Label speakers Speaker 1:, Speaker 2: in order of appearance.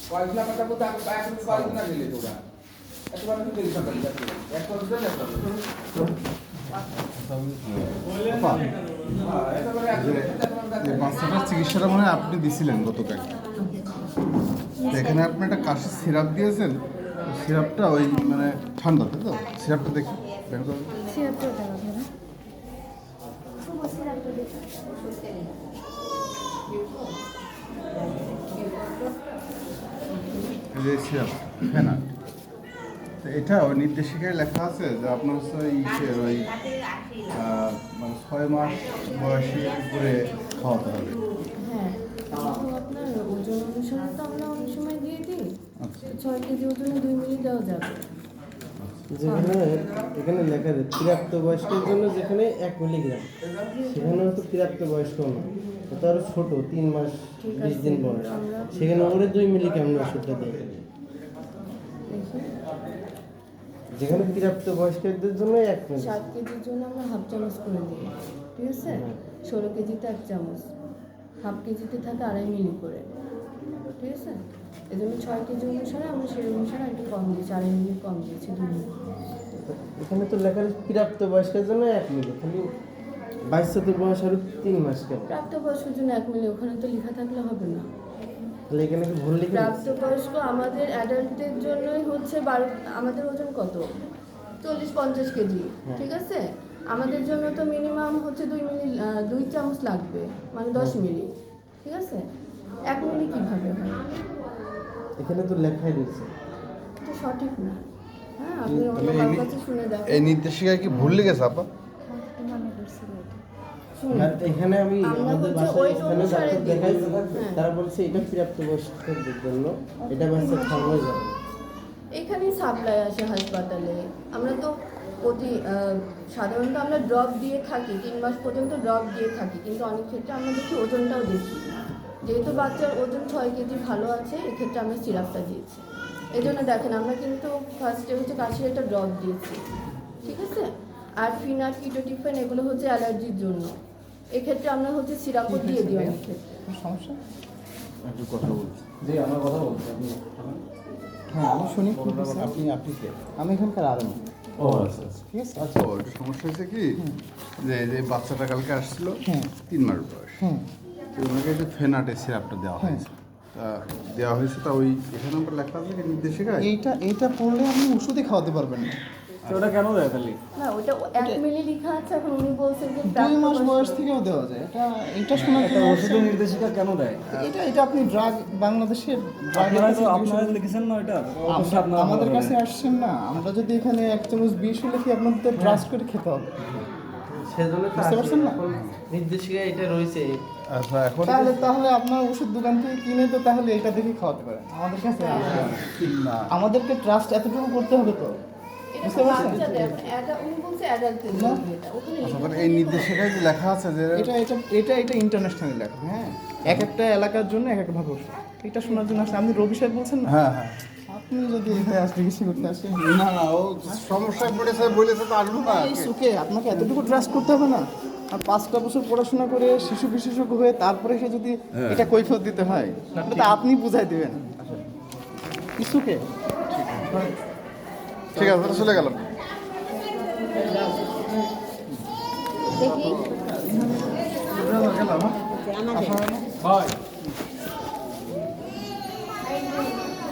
Speaker 1: কয়েকদিন আমরা বলতে এখন কয়েকদিন না গেলে তোরা একবার আমি দেরি সকালে যাচ্ছি এক কতটা যাচ্ছি
Speaker 2: বাচ্চাটার চিকিৎসাটা মনে হয় আপনি দিছিলেন গতকাল। এখানে আপনি একটা কাশির সিরাপ দিয়েছেন, সিরাপটা ওই মানে ঠান্ডা তাই তো? সিরাপটা দেখি বের করুন। এই যে সিরাপ ফেনাট, তো এটা ওই নির্দেশিকায় লেখা আছে যে আপনার হচ্ছে ওই মানে 6 মাস বয়সের উপরে খাওয়াতে হবে।
Speaker 3: হ্যাঁ, আপনার ওজন অনুসারে তো আমরা অনেক সময় দিয়ে দিই। 6 কেজি ওজনে 2 মিলি দেওয়া যাবে।
Speaker 4: যেখানে এখানে লেখা আছে প্রাপ্তবয়স্কের জন্য যেখানে 1 মিলিগ্রাম, সেখানে তো প্রাপ্তবয়স্ক না, ওটা আরও ছোট 3 মাস 20 দিন বয়স, সেখানে ওরে 2 মিলিগ্রাম ওষুধটা দেয়। যেখানে প্রাপ্তবয়স্কদের জন্য 1 মিলি,
Speaker 3: 7 কেজির জন্য আমরা হাফ চামচ করে দিই, ঠিক আছে? 16 কেজিতে 1 চামচ, হাফ কেজিতে থাকে 2.5 মিলি করে, ঠিক আছে? এই জন্য 6 কেজি অনুসারে আমরা সেই অনুসারে একটু কম দিয়েছি, 2.5 মিলি কম দিয়েছি, 2 মিলি।
Speaker 4: এখানে তো লেখা আছে প্রাপ্তবয়স্কের জন্য 1 মিলি, খালি 22 বয়স আর 3 মাস কেন?
Speaker 3: প্রাপ্তবয়স্কের জন্য 1 মিলি, ওখানে তো লেখা থাকলে হবে না।
Speaker 4: তাহলে এখানে কি ভুল লিখে?
Speaker 3: প্রাপ্তবয়স্ক আমাদের অ্যাডাল্টদের জন্যই হচ্ছে 12, আমাদের ওজন কত? 40-50 কেজি, ঠিক আছে? আমাদের জন্য তো মিনিমাম হচ্ছে 2 মিলি, 2 চামচ লাগবে, মানে 10 মিলি, ঠিক আছে? 1 মিলি কীভাবে হয়?
Speaker 4: এখানে তো লেখাই রয়েছে।
Speaker 3: এটা সঠিক না। হ্যাঁ, আপনি অন্য কারোর কাছে শুনে
Speaker 2: এই
Speaker 3: দেখেন।
Speaker 2: নির্দেশিকায় কি ভুল লিখেছে আপা?
Speaker 3: শুনুন,
Speaker 4: আর এখানে আমি
Speaker 3: আমরা
Speaker 4: আমাদের
Speaker 3: হচ্ছে
Speaker 4: বাসায়
Speaker 3: ওই
Speaker 4: এখানে
Speaker 3: অনুসারে
Speaker 4: ডাক্তার
Speaker 3: দিই।
Speaker 4: দেখাইছে,
Speaker 3: হ্যাঁ।
Speaker 4: তারা বলছে এটা প্রাপ্তবয়স্কদের জন্য, এটা বাচ্চা খাওয়ানো যাবে।
Speaker 3: এখানেই সাপ্লাই আসে হাসপাতালে। আমরা তো সাধারণত আমরা ড্রপ দিয়ে থাকি, 3 মাস পর্যন্ত ড্রপ দিয়ে থাকি, কিন্তু অনেক ক্ষেত্রে আমরা দেখি ওজনটাও দেখি। যেহেতু বাচ্চার ওজন 6 কেজি ভালো আছে, এক্ষেত্রে আমরা সিরাপটা দিয়েছি। এই জন্য দেখেন আমরা কিন্তু ফার্স্টে হচ্ছে কাশির একটা ড্রপ দিয়েছি, ঠিক আছে? আর ফিনাট, কিটোটিফেন এগুলো হচ্ছে অ্যালার্জির জন্য, এক্ষেত্রে আমরা হচ্ছে সিরাপও দিয়ে দিই অনেক ক্ষেত্রে।
Speaker 2: সমস্যা একটু কথা বলছি।
Speaker 1: জি আমরা কথা বলছি আপনি
Speaker 5: হ্যাঁ, আমি শুনি।
Speaker 2: আপনি কে?
Speaker 5: আমি এখানকার আরো।
Speaker 1: ও আচ্ছা
Speaker 5: ঠিক আছে।
Speaker 2: আচ্ছা, একটু সমস্যা হয়েছে কি যে যে বাচ্চাটা কালকে আসছিল, 3 মাস বয়স, তো ওনাকে একটু ফেনাটের সিরাপটা দেওয়া হয়েছে। তা দেওয়া হয়েছে, তা ওই এখানে আমরা লেখা আছে কি নির্দেশিকায়
Speaker 5: এইটা পড়লে আপনি ওষুধে খাওয়াতে পারবেন না।
Speaker 1: ওটা কেন দেয় তাহলে?
Speaker 3: না, ওটা 1 মিলি লেখা আছে, এখন উনি বলছেন যে
Speaker 5: 2 মাস বয়স থেকেও দেওয়া যায়। এটা শোনার
Speaker 1: একটা
Speaker 5: জন্য
Speaker 1: ওষুধের নির্দেশিকা কেন দেয়?
Speaker 5: এটা আপনি ড্রাগ, বাংলাদেশের
Speaker 1: আপনারা লিখেছেন না এটা? অবশ্যই আপনারা
Speaker 5: আমাদের কাছে আসছেন না। আমরা যদি এখানে 1 চামচ বিষ লিখি, আপনাদের তো ট্রাস্ট করে খেতে হবে।
Speaker 4: সেজন্য তো
Speaker 5: বুঝতে পারছেন না?
Speaker 4: নির্দেশিকা এটা রয়েছে।
Speaker 2: আচ্ছা এখন
Speaker 5: তাহলে আপনার ওষুধ দোকান থেকে কিনে তো তাহলে এটা দেখে খাওয়াতে পারেন। আমাদের কাছে
Speaker 2: না,
Speaker 5: আমাদেরকে ট্রাস্ট এতটুকু করতে হবে তো। বুঝতে পারছেন?
Speaker 3: উনি বলছে অ্যাডাল্টদের জন্য এটা, ওখানে
Speaker 2: আচ্ছা, মানে এই নির্দেশিকায় যে লেখা আছে যে
Speaker 5: এটা ইন্টারন্যাশনাল লেখা। হ্যাঁ, এক একটা এলাকার জন্য এক এক ভাবে ওষুধ। এটা শোনার জন্য আসলে আপনি রবি সাহেব বলছেন না?
Speaker 2: হ্যাঁ হ্যাঁ,
Speaker 5: আপনি যদি এটা চিকিৎসা করতে আসেন,
Speaker 2: না না, ও সমস্যায় পড়েছে বলেছে তো আসবো না।
Speaker 5: এই সুখে আপনাকে এতটুকু ট্রাস্ট করতে হবে না। আর 5টা বছর পড়াশোনা করে শিশু বিশেষজ্ঞ হয়ে তারপরে সে যদি এটা কৈফিয়ত দিতে হয়, তাহলে তো আপনি বুঝাই দিবেন ইসুকে।
Speaker 2: ঠিক আছে, তাহলে চলে গেলাম।
Speaker 3: দেখি
Speaker 2: গেলাম, হ্যাঁ?
Speaker 1: ভাই